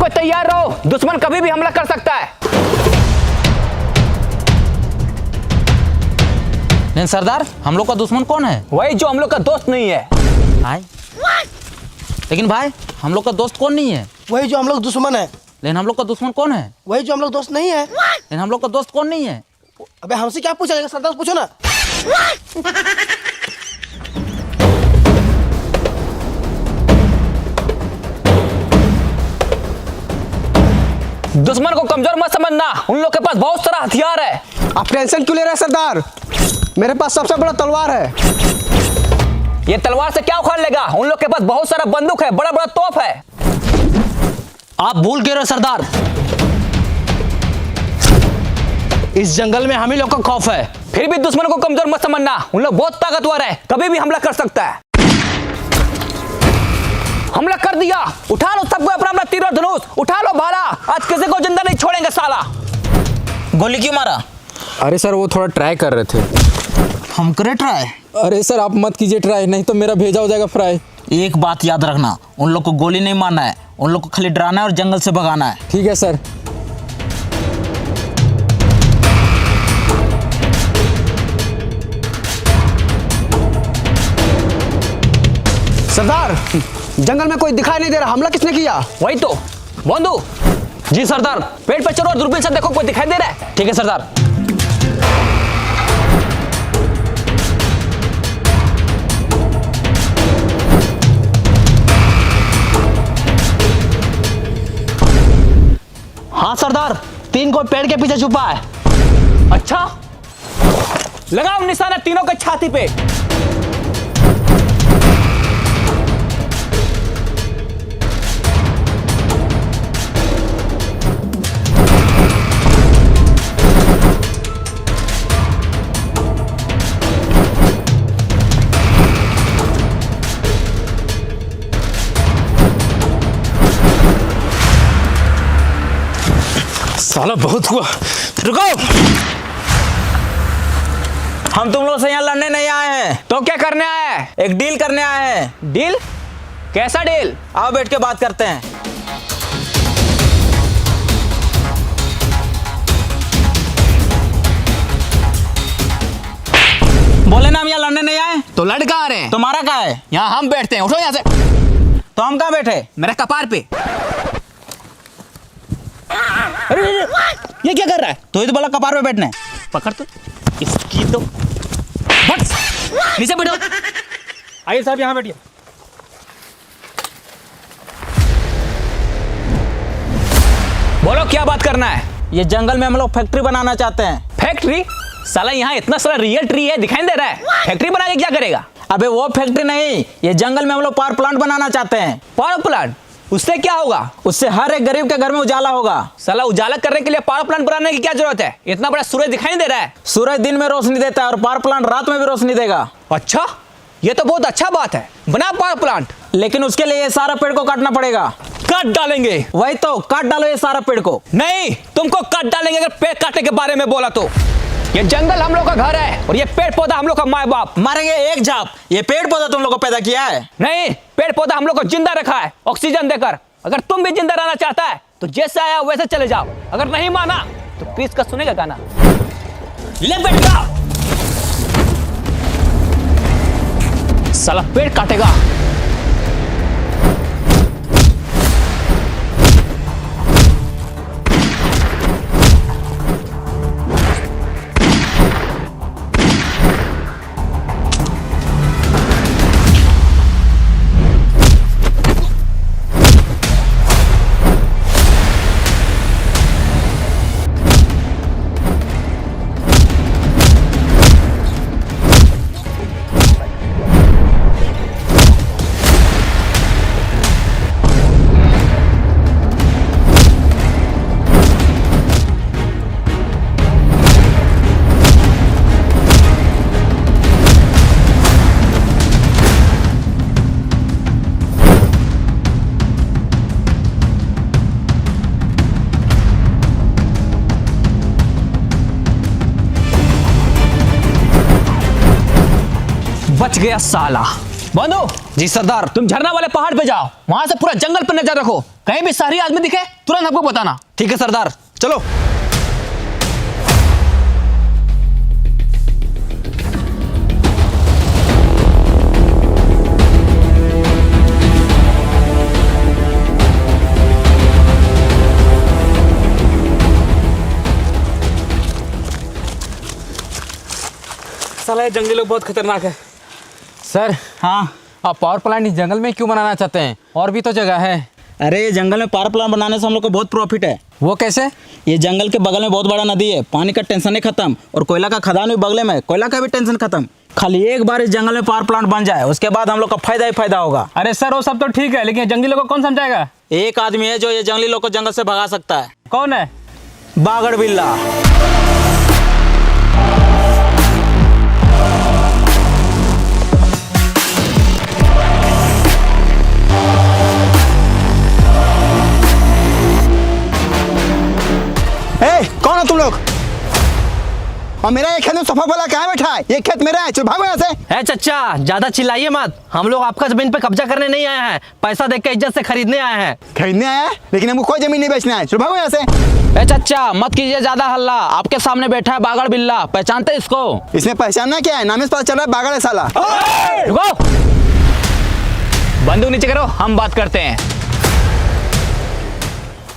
कोई तैयार रहो, दुश्मन कभी भी हमला कर सकता है। लेकिन सरदार, हम लोग का दुश्मन कौन है? वही जो हम लोग का दोस्त नहीं है। भाई, लेकिन भाई हम लोग का दोस्त कौन नहीं है? वही जो हम लोग दुश्मन है। लेकिन हम लोग का दुश्मन कौन है? वही जो हम लोग दोस्त नहीं है। लेकिन हम लोग का दोस्त कौन नहीं है? अबे हमसे क्या पूछा जाएगा, सरदार से पूछो ना। दुश्मन को कमजोर मत समझना, उन लोग के पास बहुत सारा हथियार है। आप टेंशन क्यों ले रहे हैं सरदार? मेरे पास सबसे बड़ा तलवार है। ये तलवार से क्या उखाड़ लेगा? उन लोग के पास बहुत सारा बंदूक है, बड़ा बड़ा तोप है। आप भूल गए रहे सरदार, इस जंगल में हम ही लोग का खौफ है। फिर भी दुश्मन को कमजोर मत समझना, उन लोग बहुत ताकतवर है, कभी भी हमला कर सकता है। हमला कर दिया, उठा लो सबको अपना अपना तीर और धनुष, उठा लो भाला, आज किसी को जिंदा नहीं छोड़ेंगे साला। गोली क्यों मारा? अरे सर वो थोड़ा ट्राई कर रहे थे। हम करे ट्राई? अरे सर आप मत कीजिए ट्राई, नहीं तो मेरा भेजा हो जाएगा फ्राई। एक बात याद रखना, उन लोग को गोली नहीं मारना है, उन लोग को खाली डराना है और जंगल से भगाना है। ठीक है सर। सरदार, जंगल में कोई दिखाई नहीं दे रहा, हमला किसने किया? वही तो बंधु जी। सरदार पेड़ पे चढ़ो और दूरबीन से देखो कोई दिखाई दे रहा है। ठीक है सरदार। हाँ सरदार, 3 को पेड़ के पीछे छुपा है। अच्छा, लगाओ निशाना तीनों के छाती पे। साला बहुत हुआ, रुको। हम तुम लोग से यहाँ लड़ने नहीं आए हैं। तो क्या करने आया है? एक डील करने आए हैं। डील? कैसा डील? आओ बैठ के बात करते हैं। बोले ना हम यहाँ लड़ने नहीं आए। तो लड़ कहाँ रहे हैं? तुम्हारा क्या है? यहाँ हम बैठते हैं, उठो यहाँ से। तो हम कहाँ बैठे? मेरे कपार पे। अरे ये क्या कर रहा है? तो ये तो बोला कपार पे बैठना है। पकड़ तो इसकी तो बस नीचे बैठो। आइए साहब यहाँ बैठिए। बोलो क्या बात करना है? ये जंगल में हम लोग फैक्ट्री बनाना चाहते हैं। फैक्ट्री? साला यहाँ इतना सारा रियल ट्री है, दिखाई दे रहा है। फैक्ट्री बना के क्या करेगा? अबे वो फैक्ट्री नहीं, ये जंगल में हम लोग पावर प्लांट बनाना चाहते हैं। Power plant? उससे क्या होगा? उससे हर एक गरीब के घर में उजाला होगा। साला उजाला करने के लिए पावर प्लांट बनाने की क्या जरूरत है? इतना बड़ा सूरज दिखाई दे रहा है। सूरज दिन में रोशनी देता है और पावर प्लांट रात में भी रोशनी देगा। अच्छा, ये तो बहुत अच्छा बात है, बना पावर प्लांट। लेकिन उसके लिए ये सारा पेड़ को काटना पड़ेगा। काट डालेंगे? वही तो, काट डालो ये सारा पेड़ को। नहीं, तुमको काट डालेंगे अगर पेड़ काटने के बारे में बोला तो। ये जंगल हम लोग का घर है और ये पेड़ पौधा हम लोग का माँ बाप। मारेंगे एक झाप। ये पेड़ पौधा तुम लोग को पैदा किया है? नहीं, पेड़ पौधा हम लोग को जिंदा रखा है ऑक्सीजन देकर। अगर तुम भी जिंदा रहना चाहता है तो जैसे आया वैसे चले जाओ, अगर नहीं माना तो क्रिस का सुनेगा गाना। ले बेटा, साला पेड़ काटेगा। बच गया साला। बंधु जी सरदार। तुम झरना वाले पहाड़ पे जाओ, वहां से पूरा जंगल पर नजर रखो। कहीं भी शहरी आदमी दिखे तुरंत हमको बताना। ठीक है सरदार, चलो। साला ये जंगली लोग बहुत खतरनाक है। सर, हाँ, आप पावर प्लांट इस जंगल में क्यों बनाना चाहते हैं? और भी तो जगह है। अरे ये जंगल में पावर प्लांट बनाने से हम लोग को बहुत प्रॉफिट है। वो कैसे? ये जंगल के बगल में बहुत बड़ा नदी है, पानी का टेंशन ही खत्म, और कोयला का खदान भी बगल में, कोयला का भी टेंशन खत्म। खाली एक बार इस जंगल में पावर प्लांट बन जाए, उसके बाद हम लोग का फायदा ही फायदा होगा। अरे सर, वो सब तो ठीक है, लेकिन जंगली लोग को कौन समझाएगा? एक आदमी है जो ये जंगली लोग को जंगल से भगा सकता है। कौन है? बागड़ बिल्ला। कौन हो तुम लोग? और मेरा ये खेत में सोफा वाला कहाँ बैठा है? ये खेत मेरा है, चलो भागो यहाँ से। चाचा ज्यादा चिल्लाइए मत, हम लोग आपका जमीन पे कब्जा करने नहीं आए हैं, पैसा देख के इज्जत से खरीदने आए हैं। खरीदने आया है, लेकिन हमको कोई जमीन नहीं बेचना है, चलो भागो यहाँ से। चाचा मत कीजिए ज्यादा हल्ला, आपके सामने बैठा है बागड़ बिल्ला, पहचानते इसको? इसमें पहचानना क्या है? नाम से पता चल रहा है बागड़ है साला। रुको, बंदूक नीचे करो, हम बात करते हैं।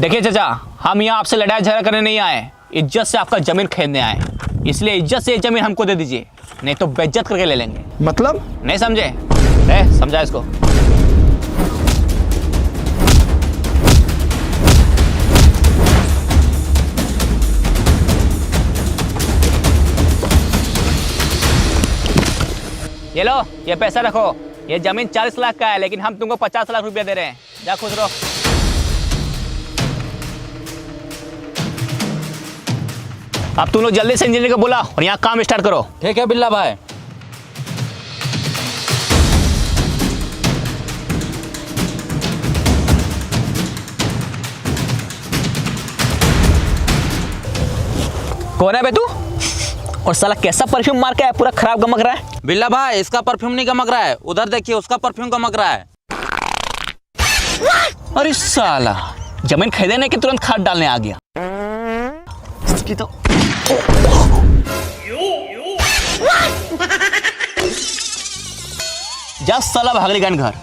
देखिए चाचा, हम यहाँ आपसे लड़ाई झगड़ा करने नहीं आए, इज्जत से आपका जमीन खरीदने आए, इसलिए इज्जत से ये जमीन हमको दे दीजिए, नहीं तो बेइज्जत करके ले लेंगे। मतलब? नहीं समझे? समझा इसको। ये लो, ये पैसा रखो, ये जमीन 40 लाख का है, लेकिन हम तुमको 50 लाख रुपया दे रहे हैं, जा खुश रहो। अब तुम लोग जल्दी से इंजीनियर को बुला और यहाँ काम स्टार्ट करो। ठीक है बिल्ला भाई। कौन है बे तू? और साला कैसा परफ्यूम मार के है, पूरा खराब गमक रहा है। बिल्ला भाई, इसका परफ्यूम नहीं गमक रहा है, उधर देखिए उसका परफ्यूम गमक रहा है। अरे साला, जमीन खरीदने के तुरंत खाद डालने आ गया। इसकी तो जा साला भागलीगंज घर।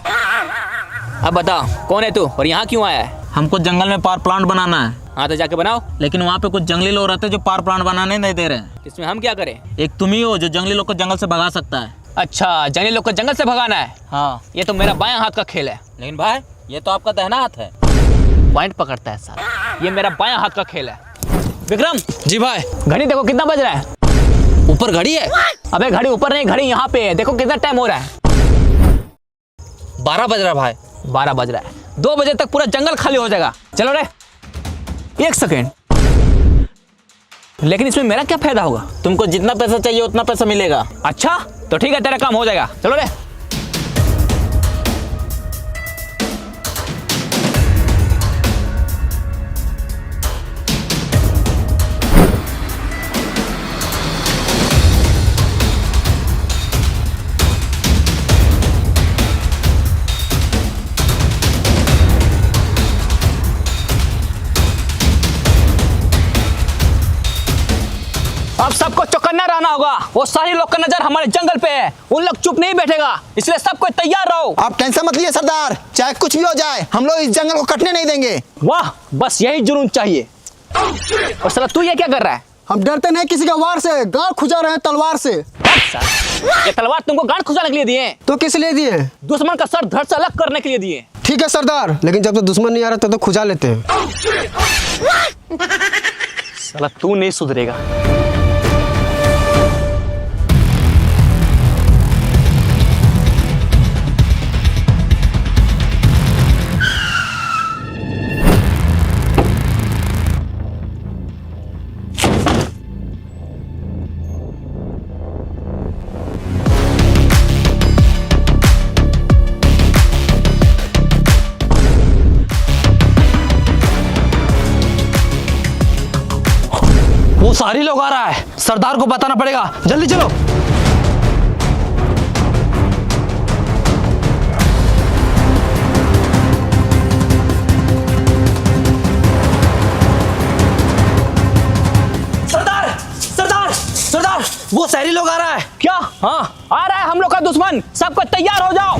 अब बता कौन है तू और यहाँ क्यों आया है? हमको जंगल में पावर प्लांट बनाना है। हाँ तो जाके बनाओ। लेकिन वहाँ पे कुछ जंगली लोग रहते हैं जो पावर प्लांट बनाने नहीं दे रहे हैं। इसमें हम क्या करें? एक तुम ही हो जो जंगली लोग को जंगल से भगा सकता है। अच्छा, जंगली लोग को जंगल से भगाना है? हाँ। ये तो मेरा बायां हाथ का खेल है। लेकिन भाई ये तो आपका दाहिना हाथ है। पॉइंट पकड़ता है साला, ये मेरा बायां हाथ का खेल है। विक्रम जी भाई। घड़ी देखो कितना बज रहा है। ऊपर घड़ी है? अबे घड़ी ऊपर नहीं, घड़ी यहाँ पे है, देखो कितना टाइम हो रहा है। 12 बज रहा भाई। 12 बज रहा है, 2 बजे तक पूरा जंगल खाली हो जाएगा। चलो रे, 1 सेकेंड। लेकिन इसमें मेरा क्या फायदा होगा? तुमको जितना पैसा चाहिए उतना पैसा मिलेगा। अच्छा तो ठीक है, तेरा काम हो जाएगा। चलो रे। अब सबको चौकन्ना रहना होगा, वो सारे लोग का नजर हमारे जंगल पे है, उन लोग चुप नहीं बैठेगा, इसलिए सबको तैयार रहो। आप टेंशन मत लीजिए सरदार, चाहे कुछ भी हो जाए हम लोग इस जंगल को कटने नहीं देंगे। वाह, बस यही जुनून चाहिए। और साला तू ये क्या कर रहा है? हम डरते नहीं किसी का वार से, गांड खुजा रहे हैं तलवार से। ये तलवार तुमको गांड खुजाने के लिए दिए हैं? तो किस लिए दिए? दुश्मन का सर धड़ से अलग करने के लिए दिए। ठीक है सरदार, लेकिन जब तक दुश्मन नहीं आ रहा तब तो खुजा लेते हैं। साला तू नहीं सुधरेगा। वो सारी लोग आ रहा है, सरदार को बताना पड़ेगा, जल्दी चलो। देखो दुश्मन, सबको तैयार हो जाओ।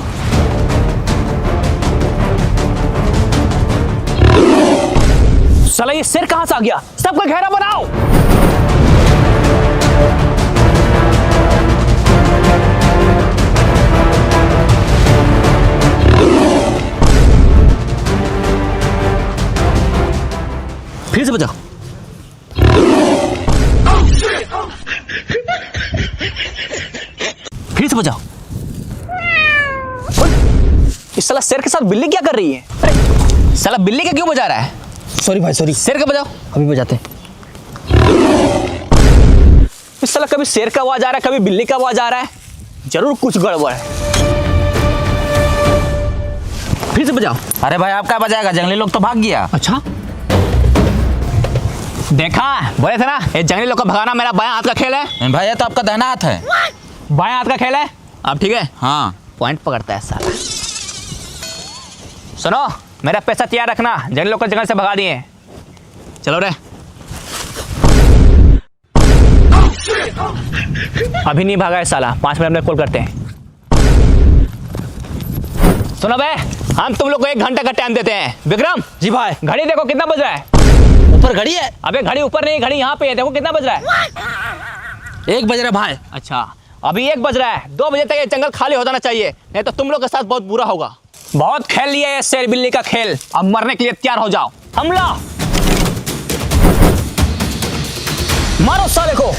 साला ये शेर कहां से आ गया? सबको घेरा बनाओ। फिर से बजाओ। फिर से बजाओ। इस साला शेर के साथ बिल्ली क्या कर रही है? अरे साला बिल्ली का क्यों बजा रहा है? सॉरी भाई सॉरी। शेर का बजाओ। अभी बजाते हैं। इस साला कभी शेर का आवाज आ रहा है, कभी बिल्ली का आवाज आ रहा है। जरूर कुछ गड़बड़ है। फिर से बजाओ। अरे भाई आप क्या बजाएगा, जंगली लोग तो भाग गया। अच्छा देखा, बोले थे ना ये जंगली लोग को भगाना मेरा बायां हाथ का खेल है। भाई ये तो आपका दाहिना हाथ है। बायां हाथ का खेल है। अब ठीक है, हाँ पॉइंट पकड़ता है साला। सुनो, मेरा पैसा तैयार रखना, जंगली लोग को जंगल से भगा दिए। चलो रे। अभी नहीं भागा है साला, 5 मिनट में कॉल करते हैं। सुनो बे, हम तुम लोग को 1 घंटे का टाइम देते हैं। विक्रम जी भाई। घड़ी देखो कितना बज रहा है। ऊपर घड़ी है। अबे घड़ी ऊपर नहीं, घड़ी यहाँ पे है, देखो कितना बज रहा है। 1 बज रहा भाई। अच्छा अभी 1 बज रहा है। 2 बजे तक ये जंगल खाली हो जाना चाहिए, नहीं तो तुम लोग के साथ बहुत बुरा होगा। बहुत खेल लिया ये शेर बिल्ली का खेल, अब मरने के लिए तैयार हो जाओ। हमला मारो साले को।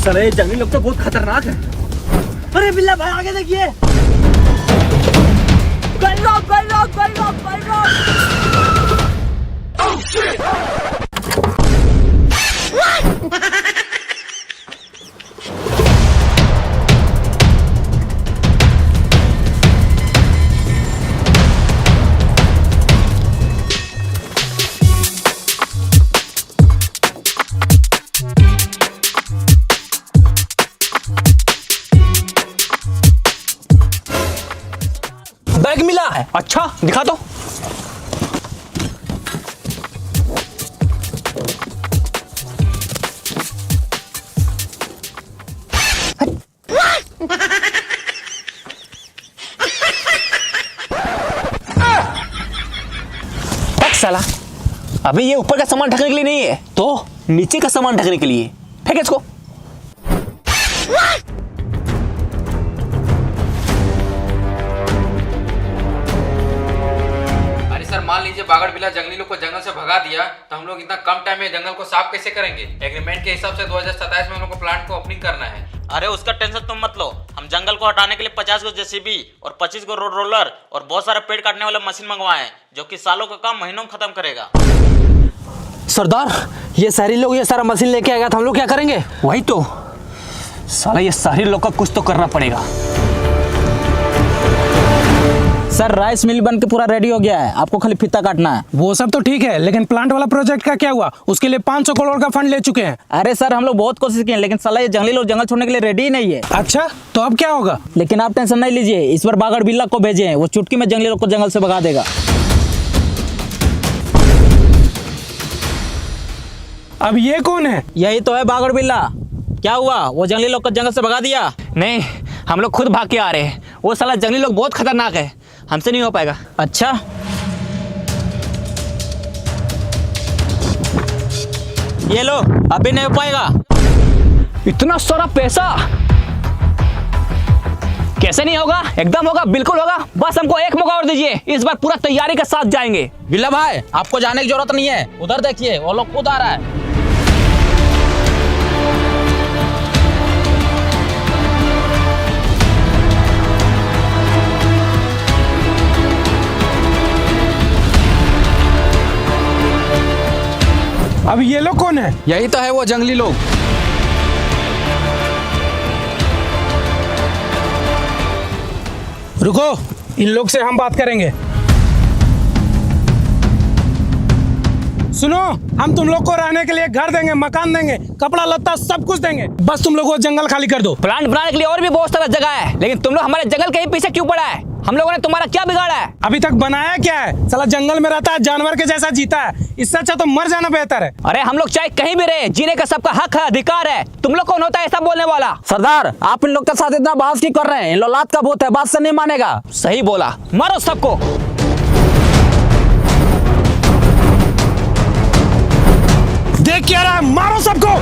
साले जंगली लोग तो बहुत खतरनाक है। अरे बिल्ला भाई आगे देखिए। बैग मिला है। अच्छा दिखा दो। साला अभी ये ऊपर का सामान ढकने के लिए नहीं है, तो नीचे का सामान ढकने के लिए। फेंक इसको। अरे सर मान लीजिए बागड़ बिल्ला जंगली लोग को जंगल से भगा दिया, तो हम लोग इतना कम टाइम में जंगल को साफ कैसे करेंगे? एग्रीमेंट के हिसाब से 2027 में हम लोग को प्लांट को ओपनिंग करना है। अरे उसका टेंशन तुम मत लो, हम जंगल को हटाने के लिए 50 गो जेसीबी और 25 गो रोड रोलर और बहुत सारे पेड़ काटने वाले मशीन मंगवाए हैं, जो कि सालों का काम महीनों में खत्म करेगा। सरदार ये शहरी लोग ये सारा मशीन लेके आएगा तो हम लोग क्या करेंगे? वही तो साला, ये शहरी लोग का कुछ तो करना पड़ेगा। सर राइस मिल बन के पूरा रेडी हो गया है, आपको खाली फीता काटना है। वो सब तो ठीक है, लेकिन प्लांट वाला प्रोजेक्ट का क्या हुआ? उसके लिए 500 करोड़ का फंड ले चुके हैं। अरे सर हम लोग बहुत कोशिश किए, लेकिन साला ये जंगली लोग जंगल छोड़ने के लिए रेडी ही नहीं है। अच्छा तो अब क्या होगा? लेकिन आप टेंशन नहीं लीजिए, इस बार बागड़ बिल्ला को भेजे हैं, वो चुटकी में जंगली लोग को जंगल से भगा देगा। अब ये कौन है? यही तो है बागड़ बिल्ला। क्या हुआ, वो जंगली लोग को जंगल से भगा दिया? नहीं, हम लोग खुद भाग के आ रहे हैं। वो साला जंगली लोग बहुत खतरनाक है, हमसे नहीं हो पाएगा। अच्छा, ये लो, अभी नहीं हो पाएगा। इतना सारा पैसा कैसे नहीं होगा? एकदम होगा, बिल्कुल होगा। बस हमको एक मौका और दीजिए, इस बार पूरा तैयारी के साथ जाएंगे। बिल्ला भाई, आपको जाने की जरूरत नहीं है। उधर देखिए, वो लोग खुद आ रहा है। अब ये लोग कौन है? यही तो है वो जंगली लोग। रुको, इन लोग से हम बात करेंगे। सुनो, हम तुम लोग को रहने के लिए घर देंगे, मकान देंगे, कपड़ा लत्ता सब कुछ देंगे। बस तुम लोग वो जंगल खाली कर दो। प्लांट बनाने के लिए और भी बहुत सारा जगह है, लेकिन तुम लोग हमारे जंगल के ही पीछे क्यों पड़ा है? हम लोगों ने तुम्हारा क्या बिगाड़ा है? अभी तक बनाया क्या है? साला जंगल में रहता है, जानवर के जैसा जीता है। इससे अच्छा तो मर जाना बेहतर है। अरे हम लोग चाहे कहीं भी रहे, जीने का सबका हक है, अधिकार है। तुम लोग कौन होता है ऐसा बोलने वाला? सरदार, आप इन लोग के साथ इतना बहस क्यों कर रहे हैं? इन लोग लात का भूत है, बात से नहीं मानेगा। सही बोला, मारो सबको। देख क्या रहा है, मारो सबको।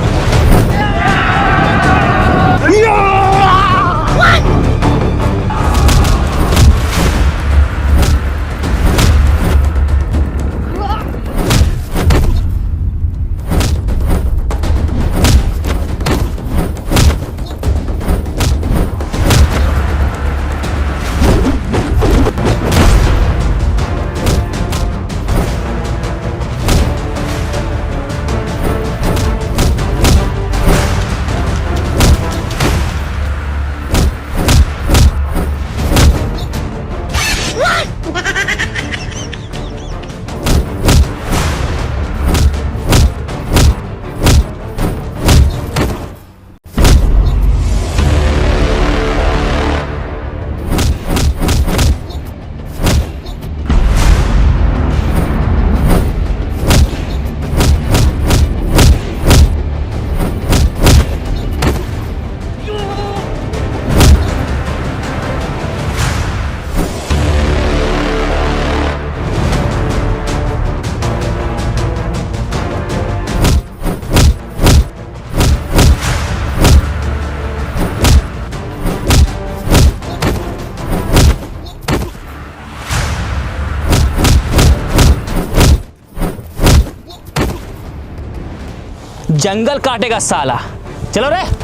जंगल काटेगा साला। चलो रे।